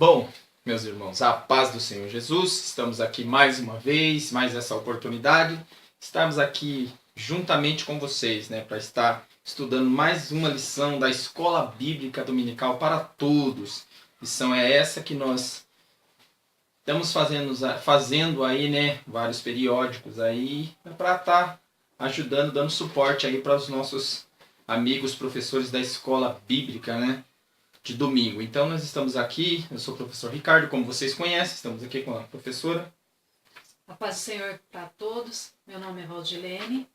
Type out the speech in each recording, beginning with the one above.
Bom, meus irmãos, a paz do Senhor Jesus, estamos aqui mais uma vez, mais essa oportunidade, estamos aqui juntamente com vocês, para estar estudando mais uma lição da Escola Bíblica Dominical para todos. Lição é essa que nós estamos fazendo aí, vários periódicos aí, para estar ajudando, dando suporte aí para os nossos amigos professores da Escola Bíblica, de domingo. Então nós estamos aqui, eu sou o professor Ricardo, como vocês conhecem, estamos aqui com a professora. A paz do Senhor para todos, meu nome é Valdilene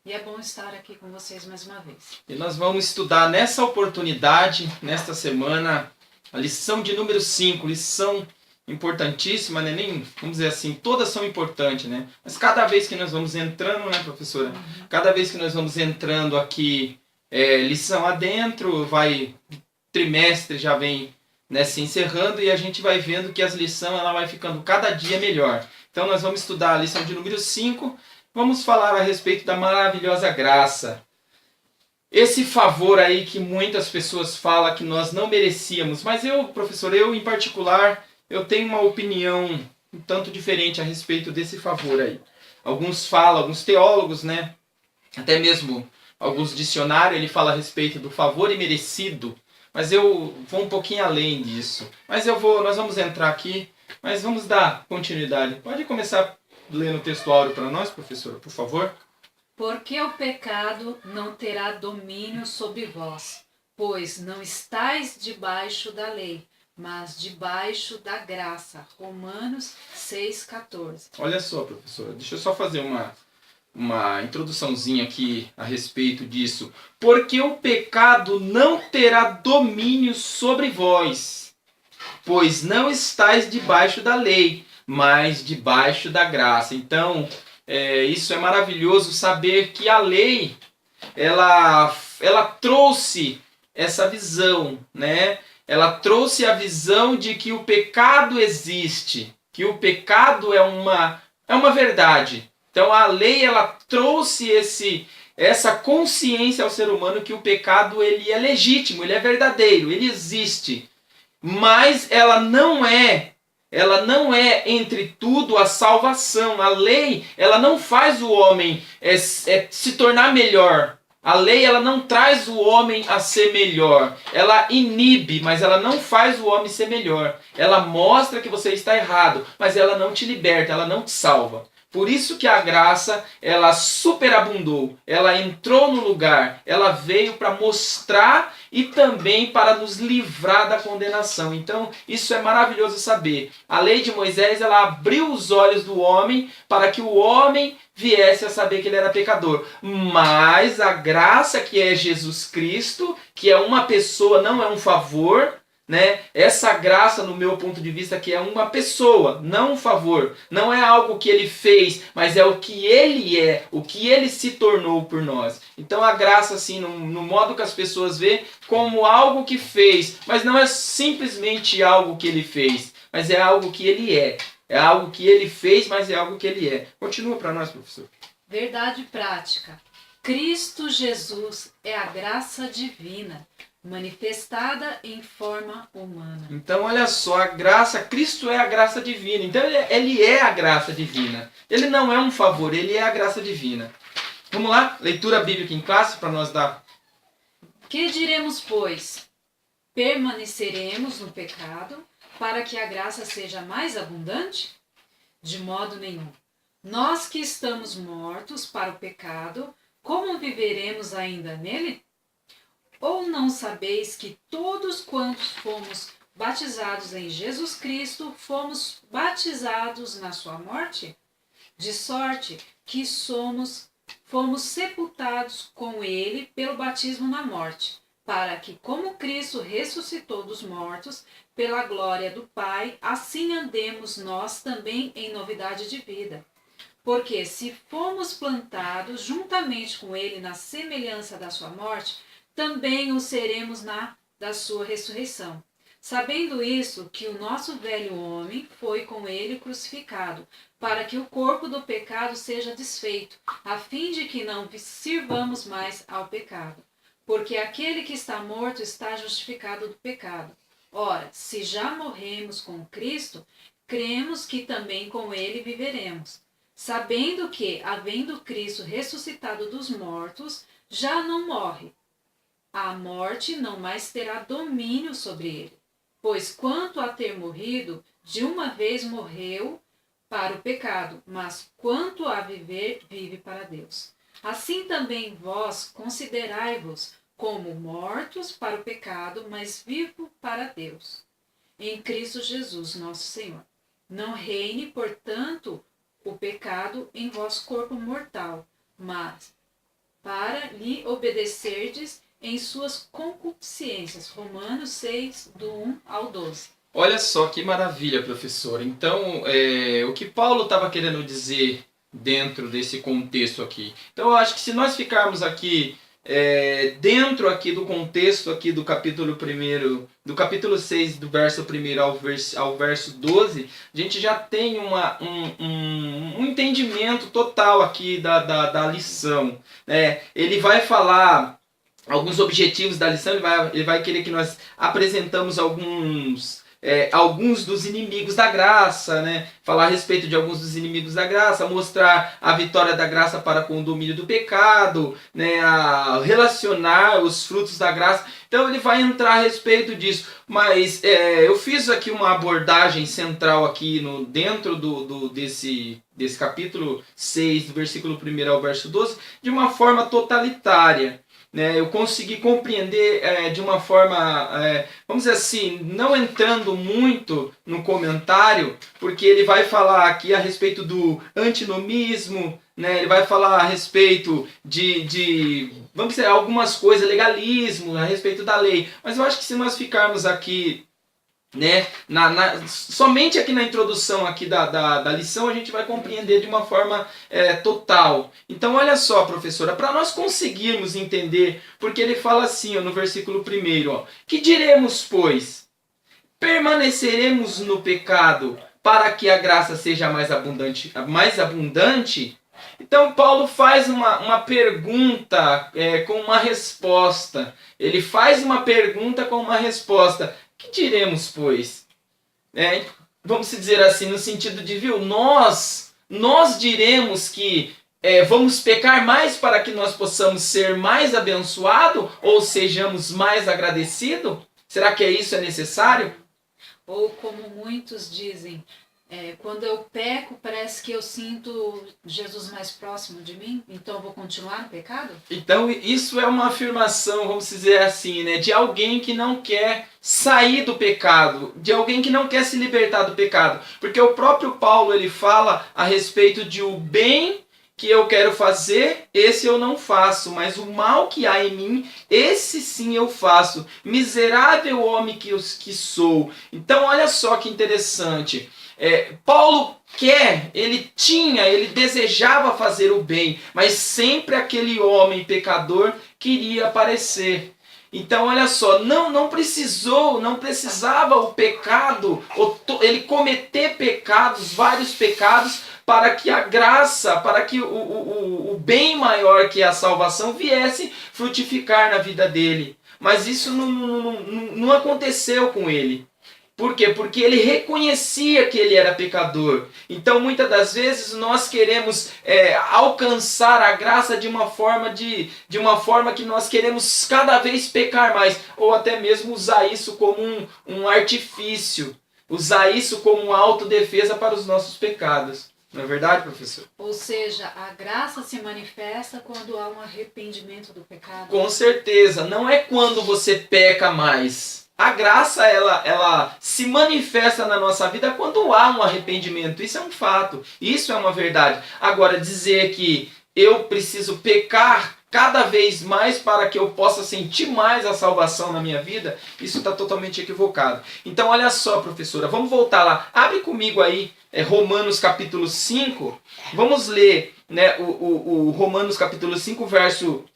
e é bom estar aqui com vocês mais uma vez. E nós vamos estudar nessa oportunidade, nesta semana, a lição de número 5, lição importantíssima, nem, vamos dizer assim, todas são importantes, Mas cada vez que nós vamos entrando, professora? Cada vez que nós vamos entrando aqui, lição adentro, trimestre já vem se encerrando e a gente vai vendo que as lições ela vai ficando cada dia melhor. Então nós vamos estudar a lição de número 5, vamos falar a respeito da maravilhosa graça. Esse favor aí que muitas pessoas falam que nós não merecíamos, mas professor, eu em particular, eu tenho uma opinião um tanto diferente a respeito desse favor aí. Alguns falam, alguns teólogos, até mesmo alguns dicionários, ele fala a respeito do favor imerecido. Mas eu vou um pouquinho além disso. Mas nós vamos entrar aqui, mas vamos dar continuidade. Pode começar lendo o texto áureo para nós, professora, por favor? Porque o pecado não terá domínio sobre vós, pois não estáis debaixo da lei, mas debaixo da graça. Romanos 6,14. Olha só, professora, deixa eu só fazer uma introduçãozinha aqui a respeito disso. Porque o pecado não terá domínio sobre vós, pois não estáis debaixo da lei, mas debaixo da graça. Então, isso é maravilhoso saber que a lei, ela trouxe essa visão, Ela trouxe a visão de que o pecado existe, que o pecado é uma verdade. Então a lei ela trouxe essa consciência ao ser humano que o pecado ele é legítimo, ele é verdadeiro, ele existe. Mas ela não é entre tudo a salvação. A lei ela não faz o homem se tornar melhor. A lei ela não traz o homem a ser melhor. Ela inibe, mas ela não faz o homem ser melhor. Ela mostra que você está errado, mas ela não te liberta, ela não te salva. Por isso que a graça, ela superabundou, ela entrou no lugar, ela veio para mostrar e também para nos livrar da condenação. Então, isso é maravilhoso saber. A lei de Moisés, ela abriu os olhos do homem para que o homem viesse a saber que ele era pecador. Mas a graça que é Jesus Cristo, que é uma pessoa, não é um favor, Essa graça, no meu ponto de vista, que é uma pessoa, não um favor. Não é algo que ele fez, mas é o que ele é, o que ele se tornou por nós. Então a graça, assim, no modo que as pessoas veem, como algo que fez, mas não é simplesmente algo que ele fez, mas é algo que ele é. É algo que ele fez, mas é algo que ele é. Continua para nós, professor. Verdade prática. Cristo Jesus é a graça divina, manifestada em forma humana. Então olha só, a graça, Cristo é a graça divina. Então ele é a graça divina. Ele não é um favor, ele é a graça divina. Vamos lá, leitura bíblica em classe para nós dar. Que diremos, pois? Permaneceremos no pecado para que a graça seja mais abundante? De modo nenhum. Nós que estamos mortos para o pecado, como viveremos ainda nele? Ou não sabeis que todos quantos fomos batizados em Jesus Cristo, fomos batizados na sua morte? De sorte que fomos sepultados com ele pelo batismo na morte, para que, como Cristo ressuscitou dos mortos, pela glória do Pai, assim andemos nós também em novidade de vida. Porque se fomos plantados juntamente com ele na semelhança da sua morte, também o seremos da sua ressurreição. Sabendo isso, que o nosso velho homem foi com ele crucificado, para que o corpo do pecado seja desfeito, a fim de que não sirvamos mais ao pecado. Porque aquele que está morto está justificado do pecado. Ora, se já morremos com Cristo, cremos que também com ele viveremos, sabendo que, havendo Cristo ressuscitado dos mortos, já não morre. A morte não mais terá domínio sobre ele. Pois quanto a ter morrido, de uma vez morreu para o pecado, mas quanto a viver, vive para Deus. Assim também vós considerai-vos como mortos para o pecado, mas vivos para Deus, em Cristo Jesus, nosso Senhor. Não reine, portanto, o pecado em vosso corpo mortal, mas para lhe obedecerdes em suas concupiscências. Romanos 6, do 1 ao 12. Olha só que maravilha, professor. Então, o que Paulo estava querendo dizer dentro desse contexto aqui? Então, eu acho que se nós ficarmos aqui dentro aqui do contexto aqui do capítulo 1, do capítulo 6, do verso 1 ao verso 12, a gente já tem um entendimento total aqui da lição. Ele vai falar alguns objetivos da lição, ele vai querer que nós apresentamos alguns dos inimigos da graça, né? Falar a respeito de alguns dos inimigos da graça, mostrar a vitória da graça para com o domínio do pecado, né? A relacionar os frutos da graça. Então ele vai entrar a respeito disso, mas eu fiz aqui uma abordagem central aqui dentro desse capítulo 6, do versículo 1 ao verso 12, de uma forma totalitária. Eu consegui compreender de uma forma, vamos dizer assim, não entrando muito no comentário, porque ele vai falar aqui a respeito do antinomismo, ele vai falar a respeito vamos dizer, algumas coisas, legalismo, a respeito da lei. Mas eu acho que se nós ficarmos aqui somente aqui na introdução aqui da lição, a gente vai compreender de uma forma total. Então olha só, professora, para nós conseguirmos entender, porque ele fala assim no versículo 1, que diremos, pois? Permaneceremos no pecado para que a graça seja mais abundante? Então Paulo faz uma pergunta com uma resposta. Ele faz uma pergunta com uma resposta. Que diremos, pois? Vamos dizer assim, no sentido de, nós diremos que vamos pecar mais para que nós possamos ser mais abençoados ou sejamos mais agradecidos? Será que isso é necessário? Ou como muitos dizem, quando eu peco, parece que eu sinto Jesus mais próximo de mim, então eu vou continuar no pecado? Então isso é uma afirmação, vamos dizer assim, de alguém que não quer sair do pecado, de alguém que não quer se libertar do pecado. Porque o próprio Paulo, ele fala a respeito de o bem que eu quero fazer, esse eu não faço, mas o mal que há em mim, esse sim eu faço. Miserável homem que sou. Então olha só que interessante. Paulo ele desejava fazer o bem, mas sempre aquele homem pecador queria aparecer. Então olha só, não precisava o pecado, ele cometer pecados, vários pecados, para que a graça, para que o bem maior que é a salvação viesse frutificar na vida dele. Mas isso não aconteceu com ele. Por quê? Porque ele reconhecia que ele era pecador. Então, muitas das vezes, nós queremos alcançar a graça de uma forma que nós queremos cada vez pecar mais. Ou até mesmo usar isso como um artifício. Usar isso como uma autodefesa para os nossos pecados. Não é verdade, professor? Ou seja, a graça se manifesta quando há um arrependimento do pecado? Com certeza. Não é quando você peca mais. A graça, ela se manifesta na nossa vida quando há um arrependimento. Isso é um fato. Isso é uma verdade. Agora, dizer que eu preciso pecar cada vez mais para que eu possa sentir mais a salvação na minha vida, isso está totalmente equivocado. Então, olha só, professora, vamos voltar lá. Abre comigo aí Romanos capítulo 5. Vamos ler o Romanos capítulo 5, verso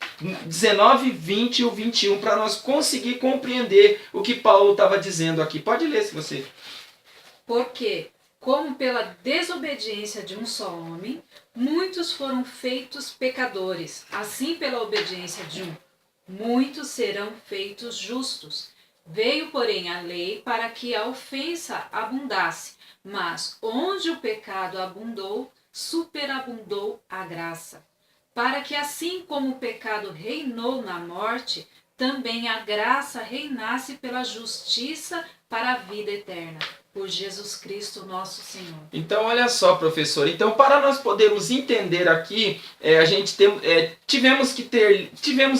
19, 20 e o 21, para nós conseguir compreender o que Paulo estava dizendo aqui. Pode ler se você... Porque, como pela desobediência de um só homem, muitos foram feitos pecadores, assim pela obediência de um, muitos serão feitos justos. Veio, porém, a lei para que a ofensa abundasse, mas onde o pecado abundou, superabundou a graça. Para que assim como o pecado reinou na morte, também a graça reinasse pela justiça para a vida eterna, por Jesus Cristo nosso Senhor. Então, olha só, professor. Então, para nós podermos entender aqui, tivemos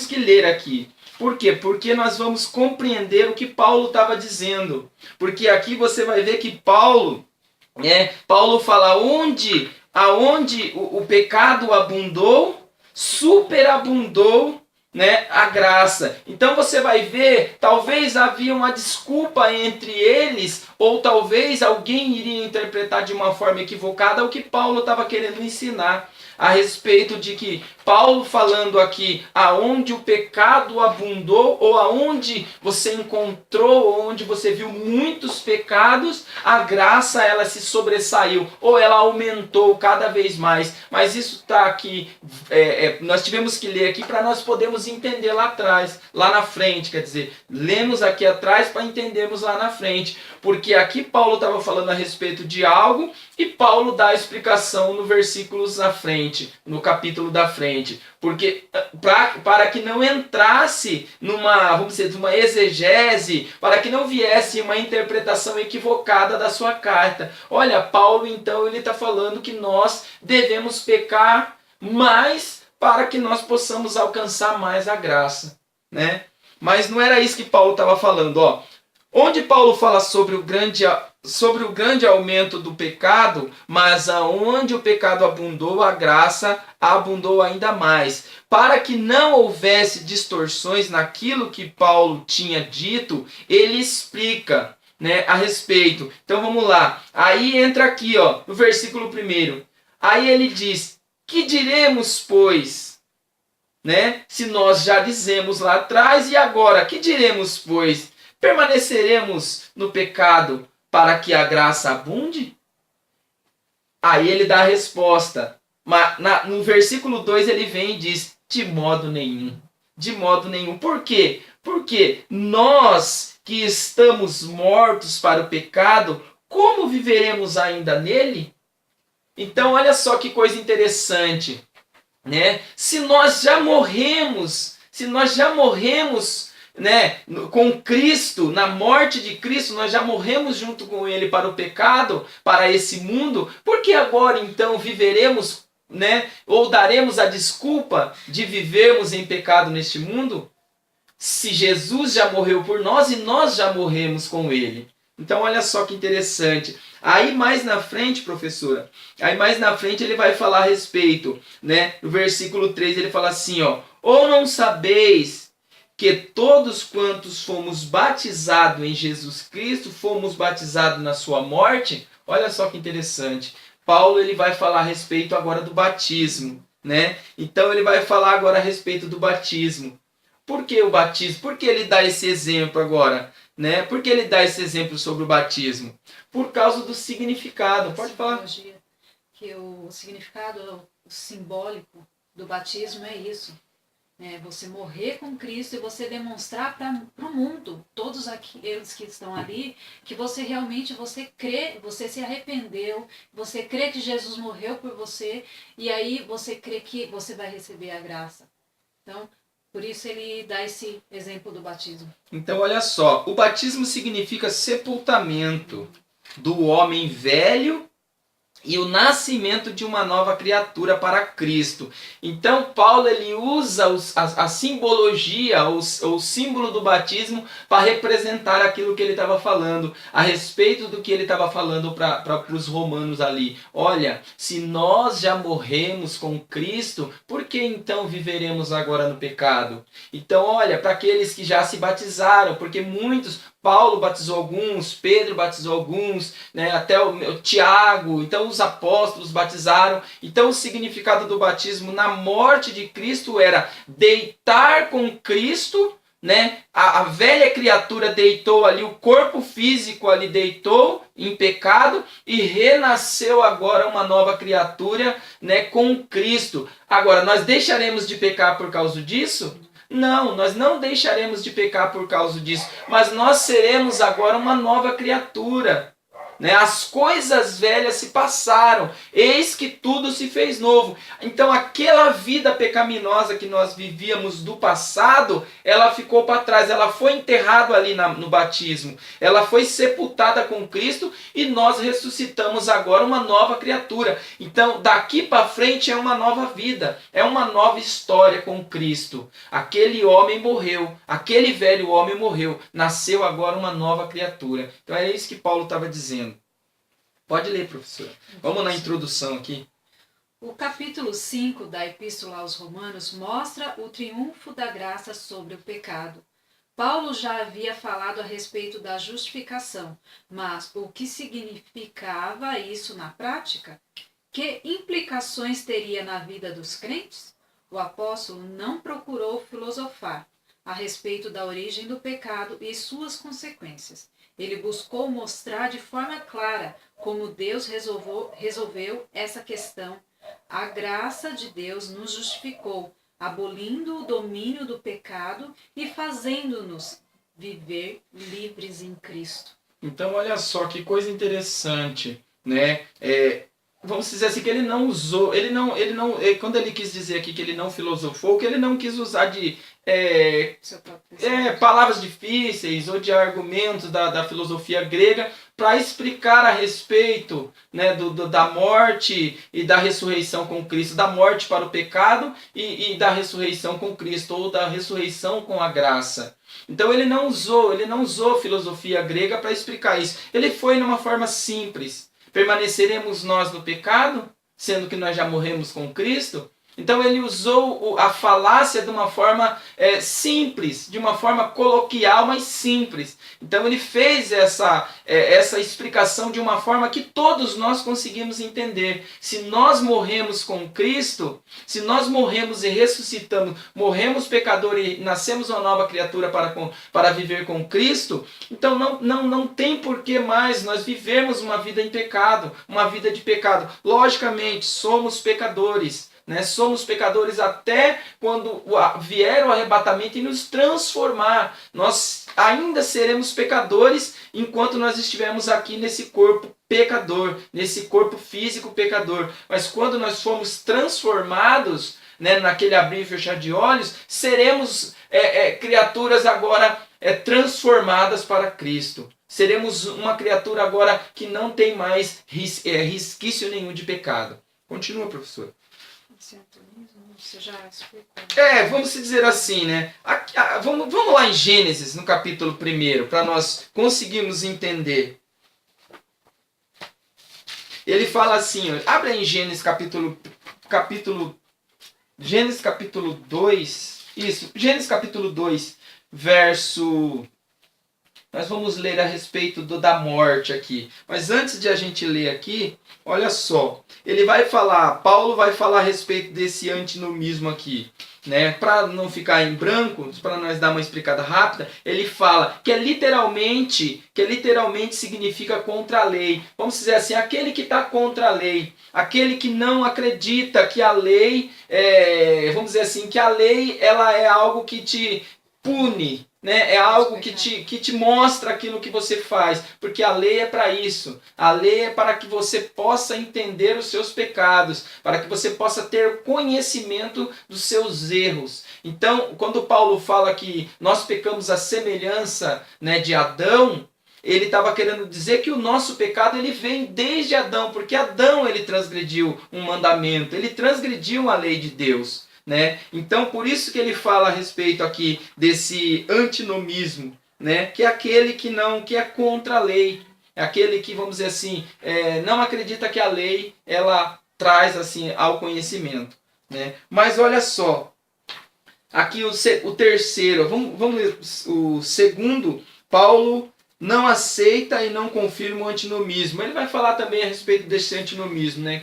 que ler aqui. Por quê? Porque nós vamos compreender o que Paulo estava dizendo. Porque aqui você vai ver que Paulo fala aonde o pecado abundou, superabundou, né, a graça. Então você vai ver, talvez havia uma desculpa entre eles, ou talvez alguém iria interpretar de uma forma equivocada o que Paulo estava querendo ensinar a respeito de que Paulo falando aqui aonde o pecado abundou, ou aonde você encontrou, ou onde você viu muitos pecados, a graça ela se sobressaiu, ou ela aumentou cada vez mais. Mas isso está aqui, nós tivemos que ler aqui para nós podermos entender lá atrás, lá na frente, quer dizer, lemos aqui atrás para entendermos lá na frente, porque aqui Paulo estava falando a respeito de algo, e Paulo dá a explicação no versículos à frente, no capítulo da frente, porque para que não entrasse numa exegese, para que não viesse uma interpretação equivocada da sua carta. Olha, Paulo então ele está falando que nós devemos pecar mais para que nós possamos alcançar mais a graça, né? Mas não era isso que Paulo estava falando, ó. Onde Paulo fala sobre o grande aumento do pecado, mas aonde o pecado abundou, a graça abundou ainda mais. Para que não houvesse distorções naquilo que Paulo tinha dito, ele explica, né, a respeito. Então vamos lá. Aí entra aqui, ó, no versículo 1. Aí ele diz: que diremos, pois? Né? Se nós já dizemos lá atrás, e agora, que diremos, pois? Permaneceremos no pecado para que a graça abunde? Aí ele dá a resposta. Mas no versículo 2 ele vem e diz: de modo nenhum. De modo nenhum. Por quê? Porque nós que estamos mortos para o pecado, como viveremos ainda nele? Então olha só que coisa interessante, né? Se nós já morremos, né, com Cristo, na morte de Cristo, nós já morremos junto com Ele para o pecado, para esse mundo, por que agora então viveremos, né, ou daremos a desculpa de vivermos em pecado neste mundo? Se Jesus já morreu por nós e nós já morremos com Ele. Então olha só que interessante. Aí mais na frente, professora, ele vai falar a respeito, né, no versículo 3 ele fala assim, ó: ou não sabeis que todos quantos fomos batizados em Jesus Cristo, fomos batizados na sua morte? Olha só que interessante. Paulo ele vai falar a respeito agora do batismo, né? Então ele vai falar agora a respeito do batismo. Por que o batismo? Por que ele dá esse exemplo agora? Né? Por que ele dá esse exemplo sobre o batismo? Por causa do significado. Pode falar. Que o significado, o simbólico do batismo é isso. Você morrer com Cristo e você demonstrar para o mundo, todos aqueles que estão ali, que você realmente crê, você se arrependeu, você crê que Jesus morreu por você, e aí você crê que você vai receber a graça. Então, por isso ele dá esse exemplo do batismo. Então, olha só, o batismo significa sepultamento do homem velho e o nascimento de uma nova criatura para Cristo. Então Paulo ele usa a simbologia, o símbolo do batismo para representar aquilo que ele estava falando, a respeito do que ele estava falando para os romanos ali. Olha, se nós já morremos com Cristo, por que então viveremos agora no pecado? Então olha, para aqueles que já se batizaram, porque Paulo batizou alguns, Pedro batizou alguns, né, até o Tiago, então os apóstolos batizaram. Então o significado do batismo na morte de Cristo era deitar com Cristo, né? A velha criatura deitou ali, o corpo físico ali deitou em pecado e renasceu agora uma nova criatura, né, com Cristo. Agora, nós deixaremos de pecar por causa disso? Não, nós não deixaremos de pecar por causa disso, mas nós seremos agora uma nova criatura. Né? As coisas velhas se passaram, eis que tudo se fez novo. Então aquela vida pecaminosa que nós vivíamos do passado, ela ficou para trás, ela foi enterrada ali no batismo, ela foi sepultada com Cristo e nós ressuscitamos agora uma nova criatura. Então daqui para frente é uma nova vida, é uma nova história com Cristo. Aquele homem morreu, aquele velho homem morreu, nasceu agora uma nova criatura. Então é isso que Paulo estava dizendo. Pode ler, professora. Vamos na introdução aqui. O capítulo 5 da Epístola aos Romanos mostra o triunfo da graça sobre o pecado. Paulo já havia falado a respeito da justificação, mas o que significava isso na prática? Que implicações teria na vida dos crentes? O apóstolo não procurou filosofar a respeito da origem do pecado e suas consequências. Ele buscou mostrar de forma clara como Deus resolveu essa questão. A graça de Deus nos justificou, abolindo o domínio do pecado e fazendo-nos viver livres em Cristo. Então, olha só que coisa interessante, né? Vamos dizer assim que ele não usou, quando ele quis dizer aqui que ele não filosofou, que ele não quis usar de palavras difíceis ou de argumentos da filosofia grega para explicar a respeito, né, da morte e da ressurreição com Cristo, da morte para o pecado e da ressurreição com Cristo, ou da ressurreição com a graça. Então ele não usou filosofia grega para explicar isso. Ele foi numa forma simples. Permaneceremos nós no pecado, sendo que nós já morremos com Cristo? Então ele usou a falácia de uma forma simples, de uma forma coloquial, mas simples. Então ele fez essa explicação de uma forma que todos nós conseguimos entender. Se nós morremos com Cristo, se nós morremos e ressuscitamos, morremos pecador e nascemos uma nova criatura para viver com Cristo, então não tem por que mais nós vivermos uma vida em pecado, uma vida de pecado. Logicamente, somos pecadores. Né? Somos pecadores até quando vier o arrebatamento e nos transformar. Nós ainda seremos pecadores enquanto nós estivermos aqui nesse corpo pecador, nesse corpo físico pecador. Mas quando nós formos transformados, né, naquele abrir e fechar de olhos, seremos criaturas agora transformadas para Cristo. Seremos uma criatura agora que não tem mais resquício nenhum de pecado. Continua, professor. Você já explicou. Vamos dizer assim, né? Vamos lá em Gênesis, no capítulo 1, para nós conseguirmos entender. Ele fala assim, abre aí em Gênesis Gênesis capítulo 2, Gênesis capítulo 2, verso... Nós vamos ler a respeito da morte aqui. Mas antes de a gente ler aqui, olha só. Paulo vai falar a respeito desse antinomismo aqui. Né? Para não ficar em branco, para nós dar uma explicada rápida, ele fala que literalmente significa contra a lei. Vamos dizer assim, aquele que está contra a lei, aquele que não acredita que a lei, vamos dizer assim, que a lei ela é algo que te pune. Né? É algo que te mostra aquilo que você faz, porque a lei é para isso. A lei é para que você possa entender os seus pecados, para que você possa ter conhecimento dos seus erros. Então, quando Paulo fala que nós pecamos à semelhança, né, de Adão, ele estava querendo dizer que o nosso pecado ele vem desde Adão, porque Adão ele transgrediu um mandamento, ele transgrediu a lei de Deus. Né? Então por isso que ele fala a respeito aqui desse antinomismo, né? Que é aquele que é contra a lei, é aquele que, vamos dizer assim, não acredita que a lei ela traz assim ao conhecimento, né? Mas olha só, aqui o terceiro, vamos ler o segundo. Paulo não aceita e não confirma o antinomismo. Ele vai falar também a respeito desse antinomismo, né?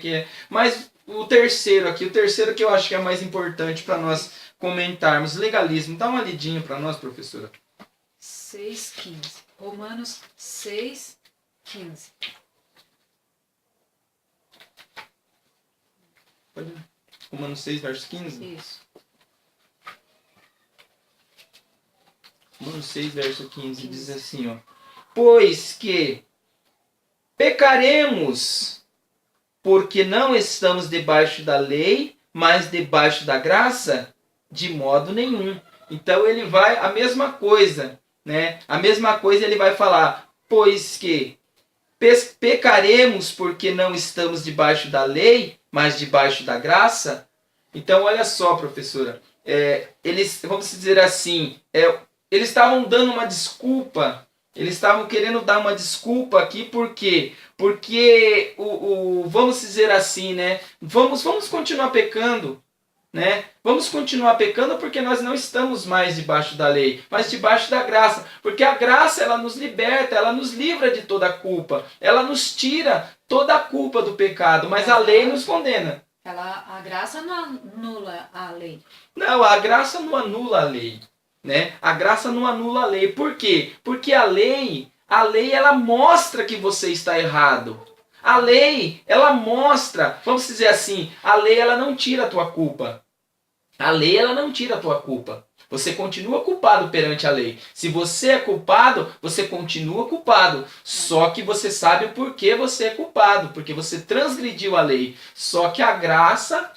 Mas o terceiro que eu acho que é mais importante para nós comentarmos, legalismo. Dá uma lidinha para nós, professora. 6:15. Romanos 6:15. Romanos 6, verso 15? Isso. Romanos 6, verso 15, diz assim, ó. Pois que pecaremos, porque não estamos debaixo da lei, mas debaixo da graça? De modo nenhum. Então ele vai, a mesma coisa, né? A mesma coisa ele vai falar, pois que pecaremos porque não estamos debaixo da lei, mas debaixo da graça? Então olha só, professora, eles, vamos dizer assim, eles estavam dando uma desculpa, eles estavam querendo dar uma desculpa aqui, por quê? Porque, vamos dizer assim, né? Vamos continuar pecando, né? Vamos continuar pecando porque nós não estamos mais debaixo da lei, mas debaixo da graça. Porque a graça, ela nos liberta, ela nos livra de toda a culpa. Ela nos tira toda a culpa do pecado, mas a lei nos condena. A graça não anula a lei. Não, a graça não anula a lei, né? A graça não anula a lei. Por quê? Porque a lei ela mostra que você está errado. A lei, ela mostra, vamos dizer assim, a lei ela não tira a tua culpa. A lei ela não tira a tua culpa. Você continua culpado perante a lei. Se você é culpado, você continua culpado. Só que você sabe o porquê você é culpado, porque você transgrediu a lei. Só que a graça,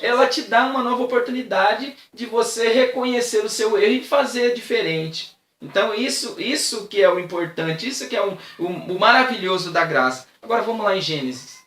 ela te dá uma nova oportunidade de você reconhecer o seu erro e fazer diferente. Então isso que é o importante, isso que é o maravilhoso da graça. Agora vamos lá em Gênesis.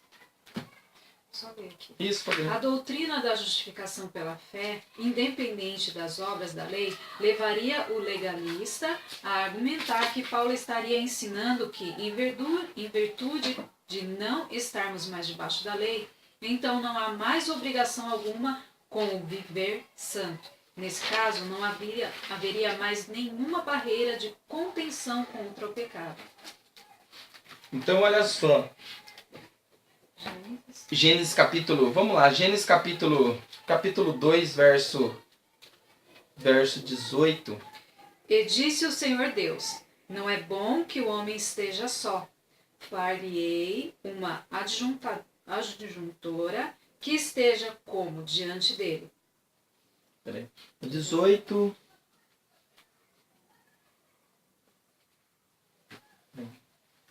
Só ver aqui. Isso, pode ver. A doutrina da justificação pela fé, independente das obras da lei, levaria o legalista a argumentar que Paulo estaria ensinando que, em virtude de não estarmos mais debaixo da lei, então não há mais obrigação alguma com o viver santo. Nesse caso, não haveria mais nenhuma barreira de contenção contra o pecado. Então, olha só. Gênesis capítulo, vamos lá, Gênesis capítulo 2, verso 18. E disse o Senhor Deus, não é bom que o homem esteja só. Far-lhe-ei uma adjuntora que esteja como diante dele. Peraí. 18.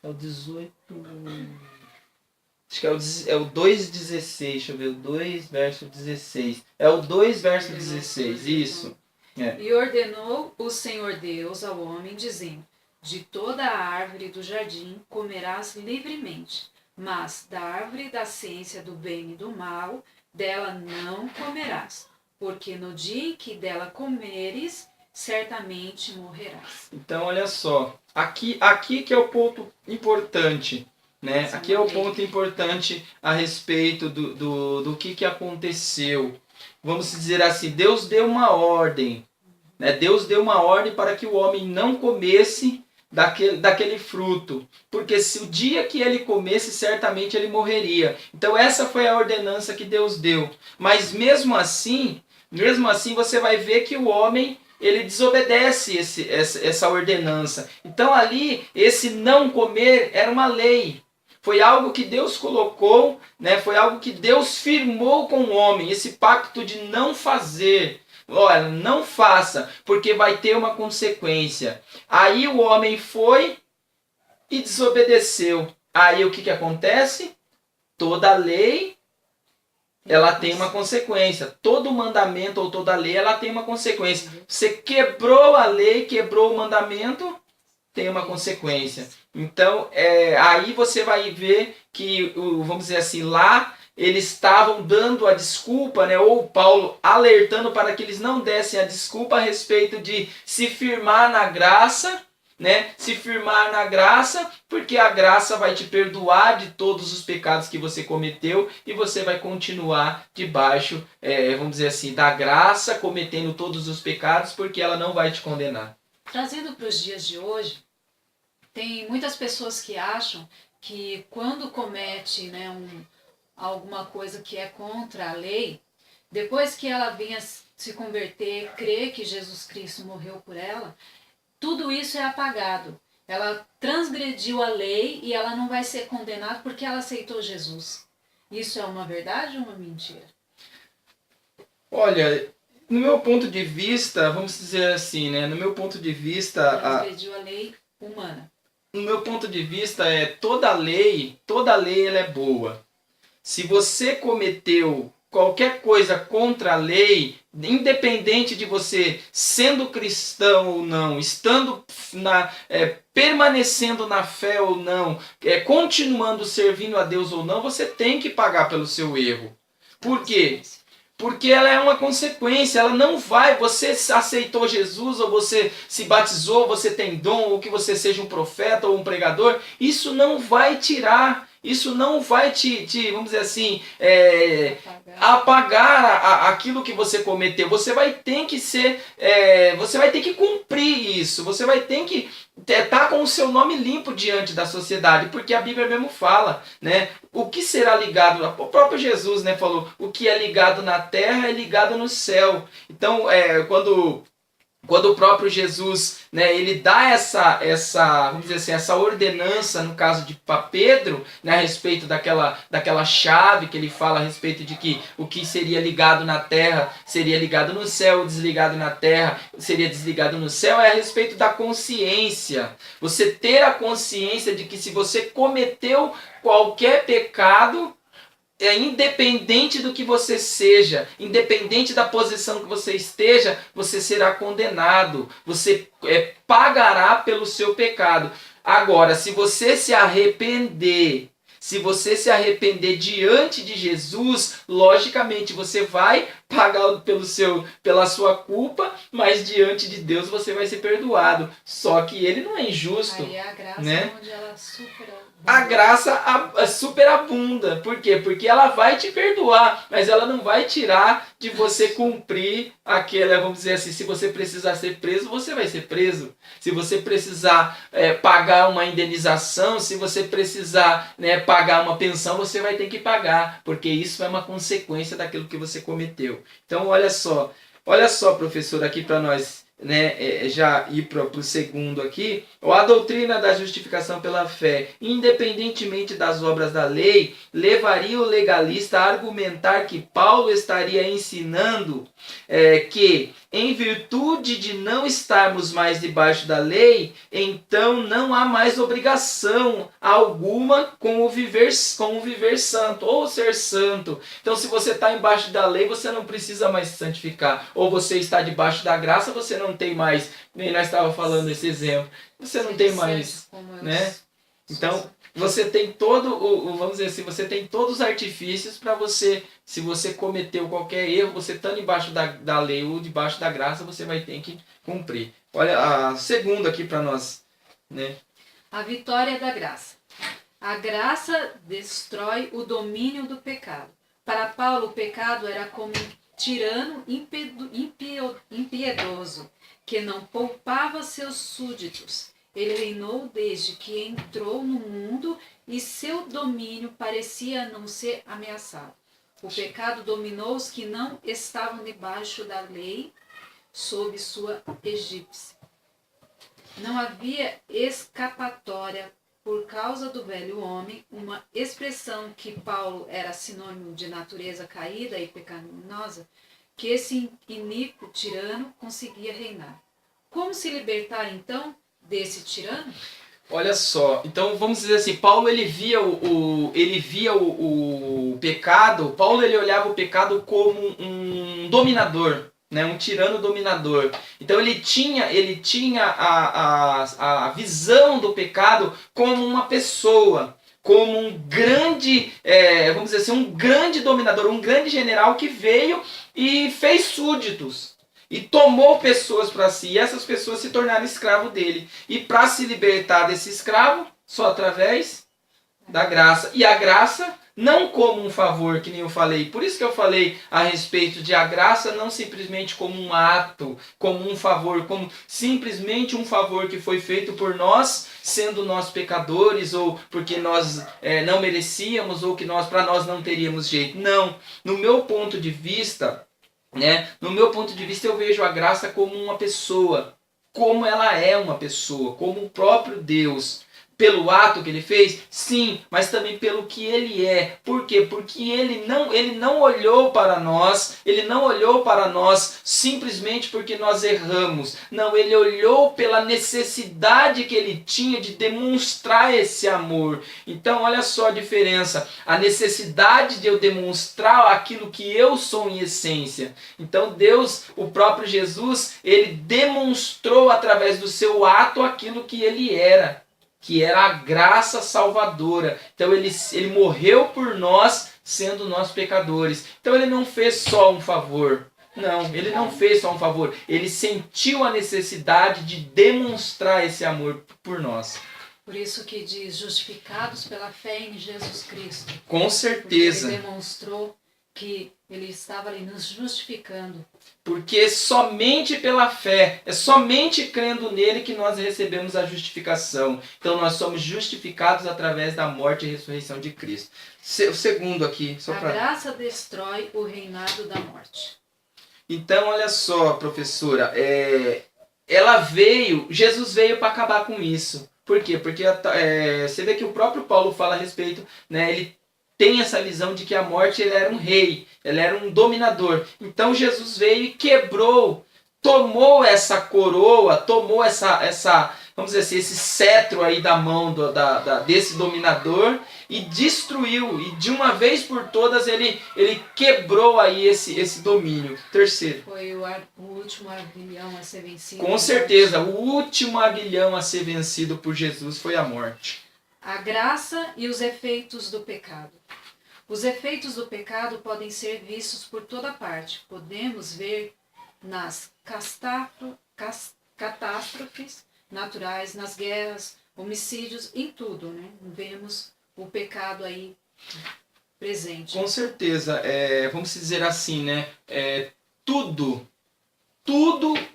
É o 18. Acho que é o 2,16. Deixa eu ver. O 2, verso 16. É o 2, verso 16. Isso. É. E ordenou o Senhor Deus ao homem, dizendo: de toda a árvore do jardim comerás livremente, mas da árvore da ciência do bem e do mal, dela não comerás, porque no dia em que dela comeres, certamente morrerás. Então, olha só. Aqui que é o ponto importante. Né? Aqui é o ponto importante a respeito do que aconteceu. Vamos dizer assim, Deus deu uma ordem. Né? Deus deu uma ordem para que o homem não comesse daquele fruto. Porque se o dia que ele comesse, certamente ele morreria. Então essa foi a ordenança que Deus deu. Mas mesmo assim você vai ver que o homem ele desobedece essa ordenança. Então ali, esse não comer era uma lei. Foi algo que Deus colocou, né? Foi algo que Deus firmou com o homem, esse pacto de não fazer. Olha, não faça, porque vai ter uma consequência. Aí o homem foi e desobedeceu. Aí o que acontece? Toda lei, ela tem uma consequência. Todo mandamento ou toda lei, ela tem uma consequência. Você quebrou a lei, quebrou o mandamento, tem uma consequência. Então, aí você vai ver que, vamos dizer assim, lá eles estavam dando a desculpa, né, ou Paulo alertando para que eles não dessem a desculpa a respeito de se firmar na graça, né, se firmar na graça, porque a graça vai te perdoar de todos os pecados que você cometeu e você vai continuar debaixo, vamos dizer assim, da graça, cometendo todos os pecados, porque ela não vai te condenar. Trazendo para os dias de hoje, tem muitas pessoas que acham que quando comete, né, alguma coisa que é contra a lei, depois que ela venha se converter, crer que Jesus Cristo morreu por ela, tudo isso é apagado. Ela transgrediu a lei e ela não vai ser condenada porque ela aceitou Jesus. Isso é uma verdade ou uma mentira? Olha, No meu ponto de vista, vamos dizer assim, né? No meu ponto de vista, Transgrediu a lei humana. no meu ponto de vista toda lei ela é boa. Se você cometeu qualquer coisa contra a lei, independente de você sendo cristão ou não, estando permanecendo na fé ou não, continuando servindo a Deus ou não, você tem que pagar pelo seu erro. Por quê? Porque ela é uma consequência, ela não vai, você aceitou Jesus, ou você se batizou, você tem dom, ou que você seja um profeta ou um pregador, isso não vai tirar, isso não vai vamos dizer assim, apagar aquilo que você cometeu. Você vai ter que você vai ter que cumprir isso, você vai ter que estar com o seu nome limpo diante da sociedade, porque a Bíblia mesmo fala, né? O que será ligado, o próprio Jesus, né, falou, o que é ligado na terra é ligado no céu. Então, quando o próprio Jesus, né, ele dá vamos dizer assim, essa ordenança, no caso de Pedro, né, a respeito daquela chave que ele fala a respeito de que o que seria ligado na terra seria ligado no céu, o desligado na terra seria desligado no céu, é a respeito da consciência. Você ter a consciência de que se você cometeu qualquer pecado, independente do que você seja, independente da posição que você esteja, você será condenado. Você pagará pelo seu pecado. Agora, se você se arrepender diante de Jesus, logicamente você vai pagar pela sua culpa, mas diante de Deus você vai ser perdoado. Só que ele não é injusto. Aí é a graça, né? onde ela supera. A graça superabunda. Por quê? Porque ela vai te perdoar, mas ela não vai tirar de você cumprir aquela, vamos dizer assim, se você precisar ser preso, você vai ser preso. Se você precisar pagar uma indenização, se você precisar, né, pagar uma pensão, você vai ter que pagar, porque isso é uma consequência daquilo que você cometeu. Então, olha só, professor, aqui para nós, né, já ir para o segundo aqui, a doutrina da justificação pela fé, independentemente das obras da lei, levaria o legalista a argumentar que Paulo estaria ensinando que, em virtude de não estarmos mais debaixo da lei, então não há mais obrigação alguma com o viver santo, ou ser santo. Então, se você está embaixo da lei, você não precisa mais se santificar. Ou você está debaixo da graça, você não tem mais, nem nós estávamos falando esse exemplo, você não tem mais, né? Então, você tem vamos dizer assim, você tem todos os artifícios para você, se você cometeu qualquer erro, você estando embaixo da lei ou debaixo da graça, você vai ter que cumprir. Olha a segunda aqui para nós, né? A vitória da graça. A graça destrói o domínio do pecado. Para Paulo, o pecado era como um tirano impiedoso, que não poupava seus súditos. Ele reinou desde que entrou no mundo e seu domínio parecia não ser ameaçado. O pecado dominou os que não estavam debaixo da lei, sob sua egípcia. Não havia escapatória por causa do velho homem, uma expressão que Paulo era sinônimo de natureza caída e pecaminosa, que esse iníquo tirano conseguia reinar. Como se libertar, então, desse tirano? Olha só, então vamos dizer assim, Paulo ele via o pecado, Paulo ele olhava o pecado como um dominador, né, um tirano dominador. Então ele tinha a visão do pecado como uma pessoa, como um grande, vamos dizer assim, um grande dominador, um grande general que veio e fez súditos. E tomou pessoas para si, e essas pessoas se tornaram escravos dele. E para se libertar desse escravo, só através da graça. E a graça não como um favor, que nem eu falei. Por isso que eu falei a respeito de a graça não simplesmente como um ato, como um favor, como simplesmente um favor que foi feito por nós, sendo nós pecadores, ou porque nós não merecíamos, ou que para nós não teríamos jeito. Não. No meu ponto de vista, eu vejo a graça como uma pessoa, como ela é uma pessoa, como o próprio Deus pelo ato que ele fez? Sim, mas também pelo que ele é. Por quê? Porque ele não olhou para nós, ele não olhou para nós simplesmente porque nós erramos. Não, ele olhou pela necessidade que ele tinha de demonstrar esse amor. Então, olha só a diferença. A necessidade de eu demonstrar aquilo que eu sou em essência. Então, Deus, o próprio Jesus, ele demonstrou através do seu ato aquilo que ele era, que era a graça salvadora. Então ele morreu por nós, sendo nós pecadores. Então ele não fez só um favor. Não, ele não fez só um favor. Ele sentiu a necessidade de demonstrar esse amor por nós. Por isso que diz, justificados pela fé em Jesus Cristo. Com certeza. Porque ele demonstrou que ele estava ali nos justificando. Porque somente pela fé, é somente crendo nele que nós recebemos a justificação. Então nós somos justificados através da morte e ressurreição de Cristo. O segundo aqui. A graça destrói o reinado da morte. Então olha só, professora, Jesus veio para acabar com isso. Por quê? Porque você vê que o próprio Paulo fala a respeito, né, ele tem essa visão de que a morte ele era um rei, ele era um dominador. Então Jesus veio e quebrou, tomou essa coroa, tomou essa vamos dizer assim, esse cetro aí da mão desse dominador e destruiu. E de uma vez por todas ele quebrou aí esse domínio. Terceiro. Foi o último aguilhão a ser vencido. Com certeza, o último aguilhão a ser vencido por Jesus foi a morte. A graça e os efeitos do pecado. Os efeitos do pecado podem ser vistos por toda parte. Podemos ver nas catástrofes naturais, nas guerras, homicídios, em tudo, né? Vemos o pecado aí presente. Com certeza, vamos dizer assim, né? Tudo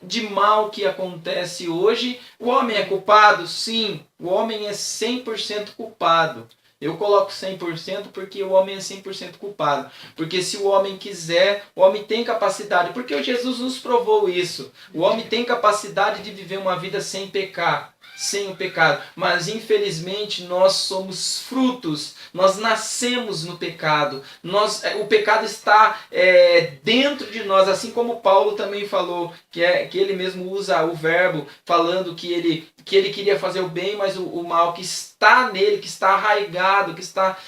de mal que acontece hoje, o homem é culpado? Sim, o homem é 100% culpado. Eu coloco 100% porque o homem é 100% culpado. Porque se o homem quiser, o homem tem capacidade. Porque o Jesus nos provou isso. O homem tem capacidade de viver uma vida sem pecar, sem o pecado. Mas infelizmente nós somos frutos. Nós nascemos no pecado. O pecado está dentro de nós. Assim como Paulo também falou, que ele mesmo usa o verbo falando que ele queria fazer o bem, mas o mal que está nele, que está arraigado, que está,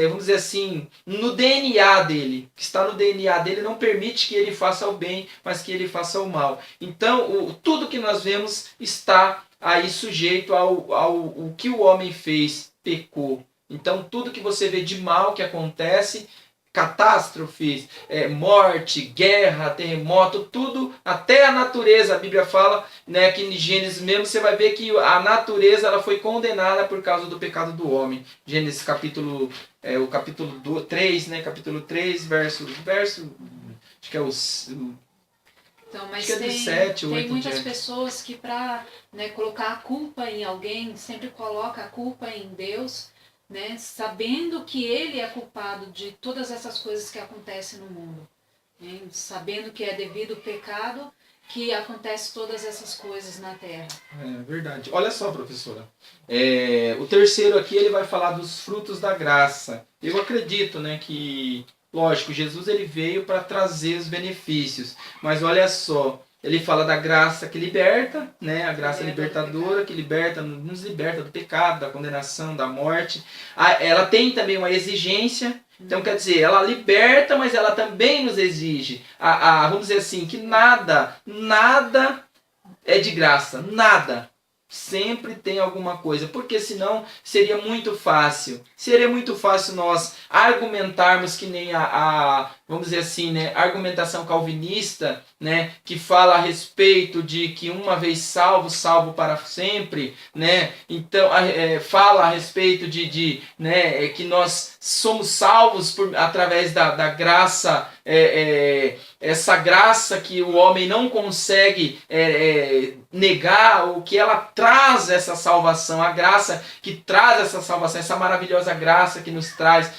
vamos dizer assim, no DNA dele. Que está no DNA dele não permite que ele faça o bem, mas que ele faça o mal. Então, tudo que nós vemos está aí sujeito ao que o homem fez, pecou. Então, tudo que você vê de mal que acontece, catástrofes, morte, guerra, terremoto, tudo, até a natureza, a Bíblia fala, né, que em Gênesis mesmo você vai ver que a natureza ela foi condenada por causa do pecado do homem. Gênesis capítulo 3, né, capítulo 3, verso acho que é então, mas acho que é do 7, 8 tem muitas diante. pessoas que para colocar a culpa em alguém, sempre coloca a culpa em Deus, né, sabendo que ele é culpado de todas essas coisas que acontecem no mundo, né, sabendo que é devido ao pecado que acontece todas essas coisas na Terra. É verdade. Olha só, professora. O terceiro aqui ele vai falar dos frutos da graça. Eu acredito, né, que, lógico, Jesus ele veio para trazer os benefícios, mas olha só. Ele fala da graça que liberta, né? A graça libertadora que nos liberta do pecado, da condenação, da morte. Ela tem também uma exigência. Então, quer dizer, ela liberta, mas ela também nos exige. Vamos dizer assim, que nada é de graça. Nada. Sempre tem alguma coisa, porque senão seria muito fácil. Seria muito fácil nós argumentarmos que nem vamos dizer assim, né, argumentação calvinista, né, que fala a respeito de que uma vez salvo, salvo para sempre, né? Então fala a respeito né, que nós somos salvos através da graça, essa graça que o homem não consegue negar, ou que ela traz essa salvação, a graça que traz essa salvação, essa maravilhosa graça que nos traz,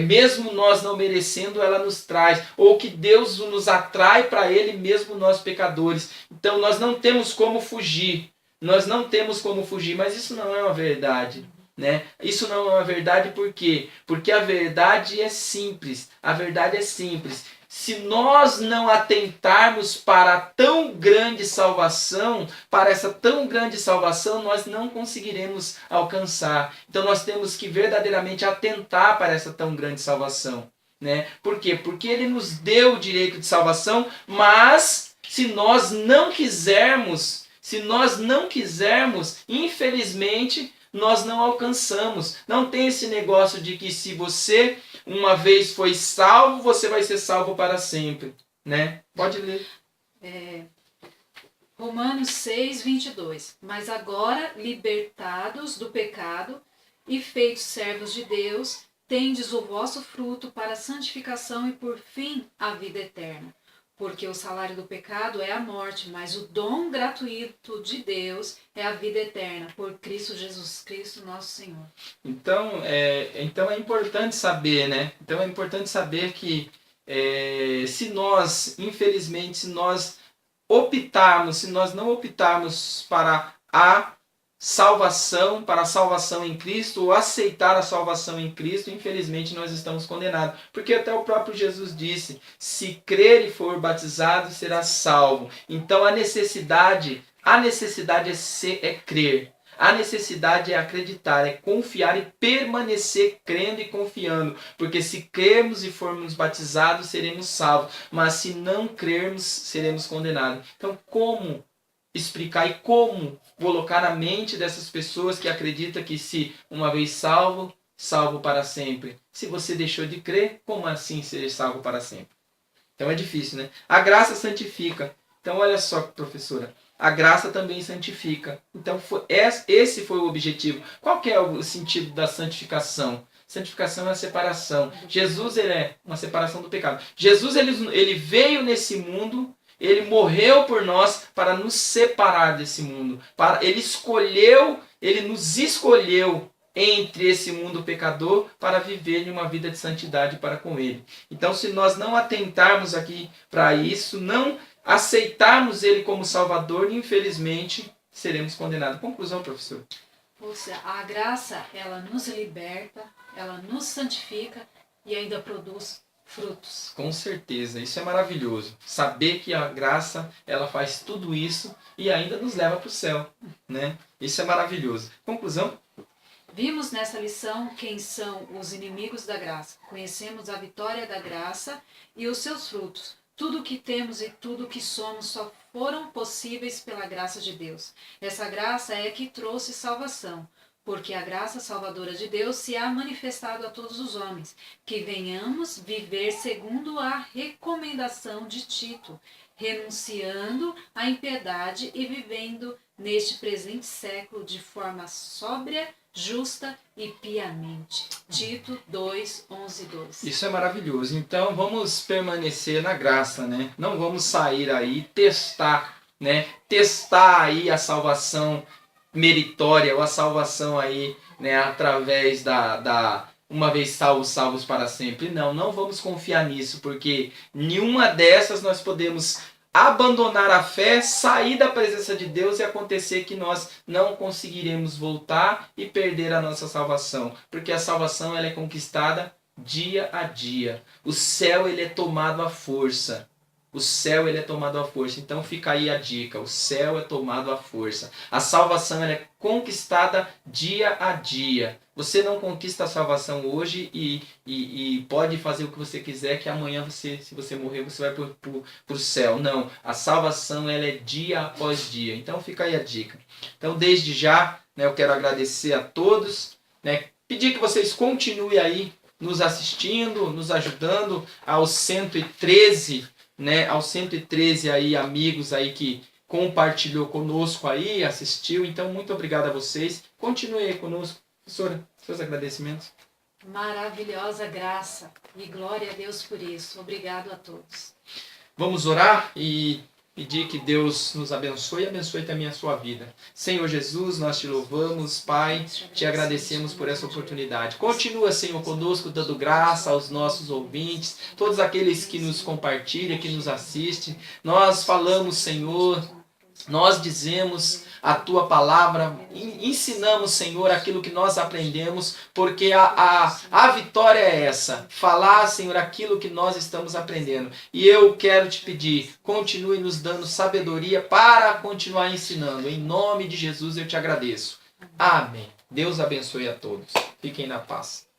mesmo nós não merecendo, ela nos traz, ou que Deus nos atrai para Ele, mesmo nós pecadores. Então nós não temos como fugir. nós não temos como fugir, mas isso não é uma verdade. Né? Isso não é uma verdade por quê? Porque a verdade é simples. A verdade é simples. Se nós não atentarmos para a tão grande salvação, para essa tão grande salvação, nós não conseguiremos alcançar. Então nós temos que verdadeiramente atentar para essa tão grande salvação. Né? Por quê? Porque ele nos deu o direito de salvação, mas se nós não quisermos, infelizmente, nós não alcançamos. Não tem esse negócio de que se você uma vez foi salvo, você vai ser salvo para sempre. Né? Pode ler. Romanos 6, 22. Mas agora, libertados do pecado e feitos servos de Deus, tendes o vosso fruto para a santificação e por fim a vida eterna. Porque o salário do pecado é a morte, mas o dom gratuito de Deus é a vida eterna, por Cristo Jesus Cristo, nosso Senhor. Então é importante saber, né? Então é importante saber que se nós, infelizmente, se nós não optarmos para a salvação, para a salvação em Cristo, ou aceitar a salvação em Cristo, infelizmente nós estamos condenados. Porque até o próprio Jesus disse, se crer e for batizado, será salvo. Então a necessidade é crer. A necessidade é acreditar, é confiar e permanecer crendo e confiando. Porque se crermos e formos batizados, seremos salvos. Mas se não crermos, seremos condenados. Então como explicar e como colocar na mente dessas pessoas que acreditam que se uma vez salvo, salvo para sempre? Se você deixou de crer, como assim ser salvo para sempre? Então é difícil, né? A graça santifica. Então olha só, professora. A graça também santifica. Então esse foi o objetivo. Qual que é o sentido da santificação? Santificação é a separação. Jesus ele é uma separação do pecado. Jesus ele veio nesse mundo, ele morreu por nós para nos separar desse mundo. Ele nos escolheu entre esse mundo pecador para viver em uma vida de santidade para com ele. Então se nós não atentarmos aqui para isso, não aceitarmos ele como Salvador, infelizmente seremos condenados. Conclusão, professor. Ou seja, a graça, ela nos liberta, ela nos santifica e ainda produz frutos. Com certeza, isso é maravilhoso. Saber que a graça, ela faz tudo isso e ainda nos leva para o céu, né? Isso é maravilhoso. Conclusão? Vimos nessa lição quem são os inimigos da graça. Conhecemos a vitória da graça e os seus frutos. Tudo o que temos e tudo o que somos só foram possíveis pela graça de Deus. Essa graça é que trouxe salvação, porque a graça salvadora de Deus se há manifestado a todos os homens, que venhamos viver segundo a recomendação de Tito, renunciando à impiedade e vivendo neste presente século de forma sóbria, justa e piamente. Tito 2, 11 e 12. Isso é maravilhoso. Então vamos permanecer na graça, né? Não vamos sair aí testar, né? Testar aí a salvação meritória ou a salvação aí, né? Através da uma vez salvos para sempre. Não vamos confiar nisso, porque nenhuma dessas nós podemos abandonar a fé, sair da presença de Deus e acontecer que nós não conseguiremos voltar e perder a nossa salvação, porque a salvação ela é conquistada dia a dia. O céu ele é tomado à força. O céu ele é tomado à força. Então fica aí a dica. O céu é tomado à força. A salvação ela é conquistada dia a dia. Você não conquista a salvação hoje e pode fazer o que você quiser, que amanhã, se você morrer, você vai para o céu. Não. A salvação ela é dia após dia. Então fica aí a dica. Então desde já, né, eu quero agradecer a todos. Né, pedir que vocês continuem aí nos assistindo, nos ajudando aos 113, né, aos 113 aí, amigos aí que compartilhou conosco aí, assistiu. Então, muito obrigado a vocês. Continue aí conosco. Professora, seus agradecimentos. Maravilhosa graça e glória a Deus por isso. Obrigado a todos. Vamos orar e pedir que Deus nos abençoe e abençoe também a sua vida. Senhor Jesus, nós te louvamos, Pai, te agradecemos por essa oportunidade. Continua, Senhor, conosco, dando graça aos nossos ouvintes, todos aqueles que nos compartilham, que nos assistem. Nós falamos, Senhor, Nós dizemos a tua palavra, ensinamos, Senhor, aquilo que nós aprendemos, porque a vitória é essa, falar, Senhor, aquilo que nós estamos aprendendo. E eu quero te pedir, continue nos dando sabedoria para continuar ensinando. Em nome de Jesus eu te agradeço. Amém. Deus abençoe a todos. Fiquem na paz.